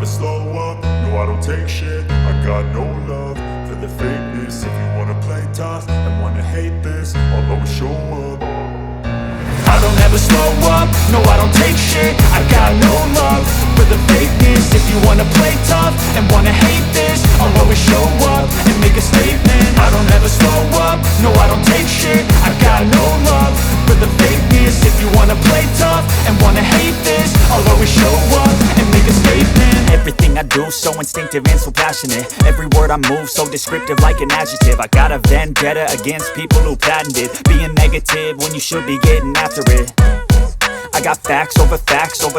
slow up, no I don't take shit. I got no love for the fakeness. If you wanna play tough and wanna hate this, I'll always show up. I don't ever slow up, no I don't take shit. I got no love for the fakeness. If you wanna play tough and wanna hate this, I'll always show up and make a statement. I don't ever slow up, no I don't take shit. I got no love for the fakeness. If you wanna play tough and wanna hate this, I'll always show up and make a statement. Everything I do so instinctive and so passionate. Every word I move so descriptive like an adjective. I got a vendetta against people who patented being negative when you should be getting after it. I got facts over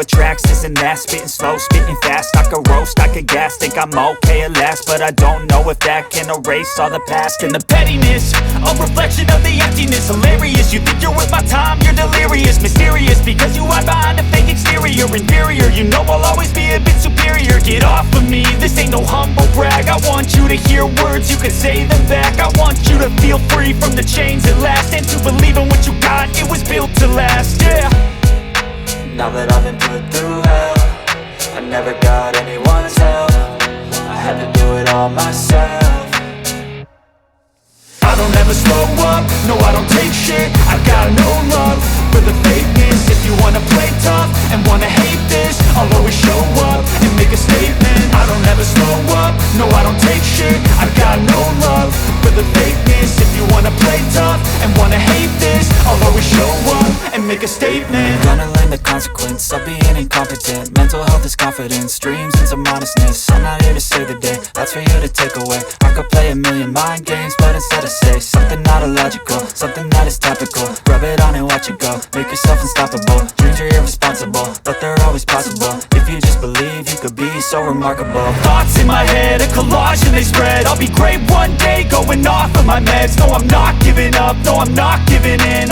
tracks, this and that. Spitting slow, spitting fast, I could roast, I could gas. Think I'm okay at last, but I don't know if that can erase all the past. And the pettiness, a reflection of the emptiness. Hilarious, you think you're worth my time, you're delirious. Mysterious, because you hide behind a fake exterior. Inferior, you know I'll always be a bit superior. Get off of me, this ain't no humble brag. I want you to hear words, you can say them back. I want you to feel free from the chains at last, and to believe in what you got, it was built to last, yeah. Now that I've been put through hell, I never got anyone's help. I had to do it all myself. I don't ever slow up, no I don't take shit. I got no love for the fakeness. If you wanna play tough and wanna hate this, I'll always show up and make a statement. I don't ever slow up, no I don't take shit. I got no love for the fakeness. If you wanna play tough and wanna hate this, I'll always show up and make a statement. Gonna learn the consequence of being incompetent. Mental health is confidence, dreams and some honestness. I'm not here to save the day, that's for you to take away. I could play a million mind games, but instead I say something not illogical, something that is topical. Rub it on and watch it go, make yourself unstoppable. Dreams are irresponsible, but they're always possible. If you just believe, you could be so remarkable. Thoughts in my head, a collage and they spread. I'll be great one day, going off of my meds. No, I'm not giving up, no, I'm not giving in.